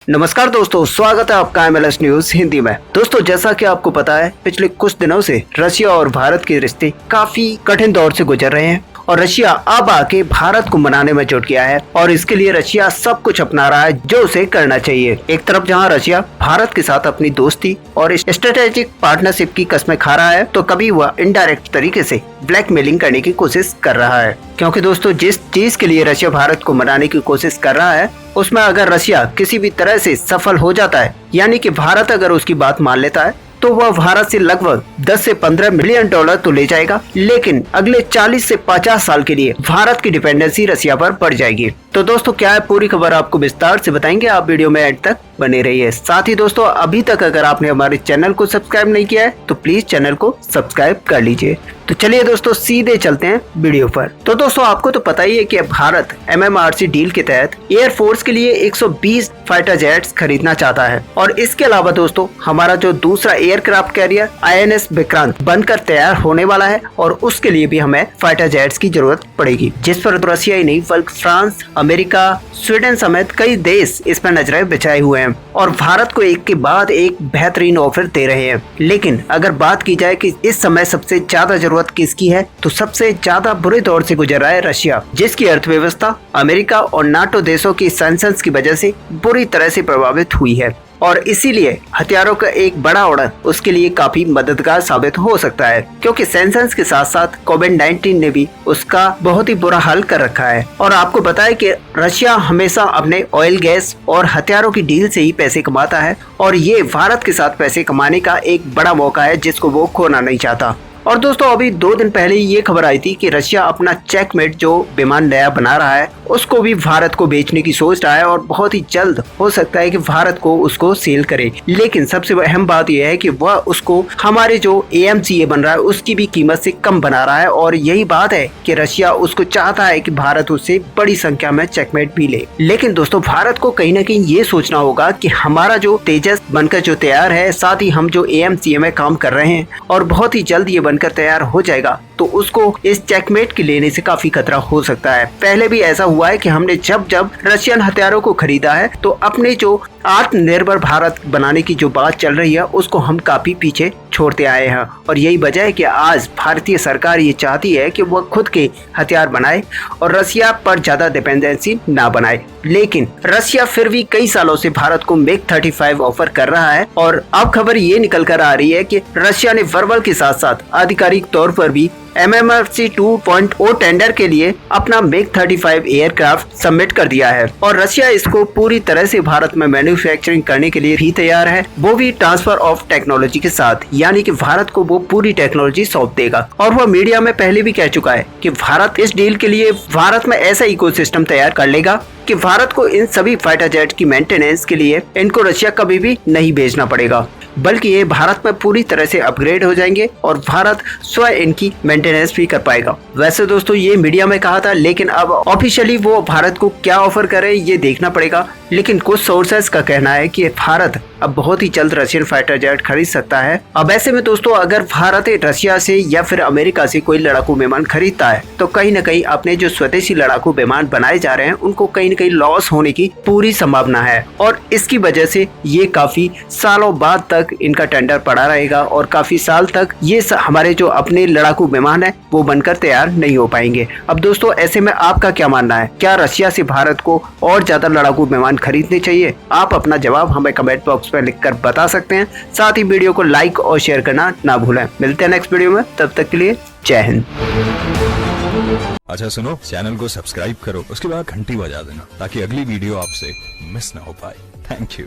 नमस्कार दोस्तों, स्वागत है आपका MLS न्यूज हिंदी में। दोस्तों, जैसा कि आपको पता है, पिछले कुछ दिनों से रशिया और भारत के रिश्ते काफी कठिन दौर से गुजर रहे हैं और रशिया अब आके भारत को मनाने में जुट गया है और इसके लिए रशिया सब कुछ अपना रहा है जो उसे करना चाहिए। एक तरफ जहां रशिया भारत के साथ अपनी दोस्ती और स्ट्रेटेजिक पार्टनरशिप की कस्में खा रहा है, तो कभी वह इनडायरेक्ट तरीके से ब्लैकमेलिंग करने की कोशिश कर रहा है। क्योंकि दोस्तों, जिस चीज के लिए रशिया भारत को मनाने की कोशिश कर रहा है, उसमें अगर रशिया किसी भी तरह से सफल हो जाता है, यानी कि भारत अगर उसकी बात मान लेता है, तो वह भारत से लगभग 10 से 15 मिलियन डॉलर तो ले जाएगा, लेकिन अगले 40 से 50 साल के लिए भारत की डिपेंडेंसी रशिया पर बढ़ जाएगी। तो दोस्तों, क्या है पूरी खबर आपको विस्तार से बताएंगे, आप वीडियो में एंड तक बने रहिए। साथ ही दोस्तों, अभी तक अगर आपने हमारे चैनल को सब्सक्राइब नहीं किया है तो प्लीज चैनल को सब्सक्राइब कर लीजिए। तो चलिए दोस्तों, सीधे चलते हैं वीडियो पर। तो दोस्तों, आपको तो पता ही है कि भारत MMRC डील के तहत एयरफोर्स के लिए 120 फाइटर जेट्स खरीदना चाहता है और इसके अलावा दोस्तों, हमारा जो दूसरा एयरक्राफ्ट कैरियर INS विक्रांत बनकर तैयार होने वाला है और उसके लिए भी हमें फाइटर जेट्स की जरूरत पड़ेगी, जिस पर रशिया ही नहीं बल्कि फ्रांस, अमेरिका, स्वीडन समेत कई देश इस पर नजरें बिछाए हुए हैं और भारत को एक के बाद एक बेहतरीन ऑफर दे रहे हैं। लेकिन अगर बात की जाए कि इस समय सबसे ज्यादा जरूरत किसकी है, तो सबसे ज्यादा बुरे दौर से गुजर रहा है रशिया, जिसकी अर्थव्यवस्था अमेरिका और नाटो देशों की सैंक्शंस की वजह से बुरी तरह से प्रभावित हुई है और इसीलिए हथियारों का एक बड़ा ऑर्डर उसके लिए काफी मददगार साबित हो सकता है, क्योंकि सैंक्शंस के साथ साथ कोविड-19 ने भी उसका बहुत ही बुरा हाल कर रखा है। और आपको पता है कि रशिया हमेशा अपने ऑयल, गैस और हथियारों की डील से ही पैसे कमाता है और ये भारत के साथ पैसे कमाने का एक बड़ा मौका है जिसको वो खोना नहीं चाहता। और दोस्तों, अभी 2 दिन पहले ये खबर आई थी कि रशिया अपना चेकमेट जो विमान नया बना रहा है उसको भी भारत को बेचने की सोच रहा है और बहुत ही जल्द हो सकता है कि भारत को उसको सेल करे। लेकिन सबसे अहम बात यह है कि वह उसको हमारे जो AMCA बन रहा है उसकी भी कीमत से कम बना रहा है और यही बात है कि रशिया उसको चाहता है कि भारत उससे बड़ी संख्या में चेकमेट भी ले। लेकिन दोस्तों, भारत को कहीं ना कहीं ये सोचना होगा कि हमारा जो तेजस बनकर जो तैयार है, साथ ही हम जो AMCA में काम कर रहे हैं और बहुत ही जल्द ये बनकर तैयार हो जाएगा, तो उसको इस चेकमेट के लेने से काफी खतरा हो सकता है। पहले भी ऐसा हुआ है कि हमने जब जब रशियन हथियारों को खरीदा है तो अपने जो आत्मनिर्भर भारत बनाने की जो बात चल रही है उसको हम काफी पीछे छोड़ते आए हैं और यही वजह है कि आज भारतीय सरकार ये चाहती है कि वह खुद के हथियार बनाए और रशिया पर ज्यादा डिपेंडेंसी ना बनाए। लेकिन रशिया फिर भी कई सालों से भारत को MiG-35 ऑफर कर रहा है और अब खबर ये निकल कर आ रही है कि रशिया ने वर्बल के साथ साथ आधिकारिक तौर पर भी MMRC 2.0 टेंडर के लिए अपना MiG-35 एयरक्राफ्ट सबमिट कर दिया है और रशिया इसको पूरी तरह से भारत में मैन्युफैक्चरिंग करने के लिए भी तैयार है, वो भी ट्रांसफर ऑफ टेक्नोलॉजी के साथ, यानी कि भारत को वो पूरी टेक्नोलॉजी सौंप देगा। और वह मीडिया में पहले भी कह चुका है कि भारत इस डील के लिए भारत में ऐसा इकोसिस्टम तैयार कर लेगा कि भारत को इन सभी फाइटर जेट की मेंटेनेंस के लिए इनको रशिया कभी भी नहीं भेजना पड़ेगा, बल्कि ये भारत में पूरी तरह से अपग्रेड हो जाएंगे और भारत स्वयं इनकी मेंटेनेंस भी कर पाएगा। वैसे दोस्तों, ये मीडिया में कहा था, लेकिन अब ऑफिशियली वो भारत को क्या ऑफर करे ये देखना पड़ेगा। लेकिन कुछ सोर्सेस का कहना है कि भारत अब बहुत ही जल्द रशियन फाइटर जेट खरीद सकता है। अब ऐसे में दोस्तों, अगर भारत रशिया से या फिर अमेरिका से कोई लड़ाकू विमान खरीदता है तो कहीं न कहीं अपने जो स्वदेशी लड़ाकू विमान बनाए जा रहे हैं उनको कहीं न कहीं लॉस होने की पूरी संभावना है और इसकी वजह से ये काफी सालों बाद तक इनका टेंडर पड़ा रहेगा और काफी साल तक ये हमारे जो अपने लड़ाकू विमान है वो बनकर तैयार नहीं हो पाएंगे। अब दोस्तों, ऐसे में आपका क्या मानना है? क्या रशिया से भारत को और ज्यादा लड़ाकू विमान खरीदने चाहिए? आप अपना जवाब हमें कमेंट बॉक्स में लिखकर बता सकते हैं। साथ ही वीडियो को लाइक और शेयर करना ना भूलें। मिलते हैं नेक्स्ट वीडियो में, तब तक के लिए जय हिंद। अच्छा सुनो, चैनल को सब्सक्राइब करो, उसके बाद घंटी बजा देना ताकि अगली वीडियो आपसे मिस ना हो पाए। Thank you.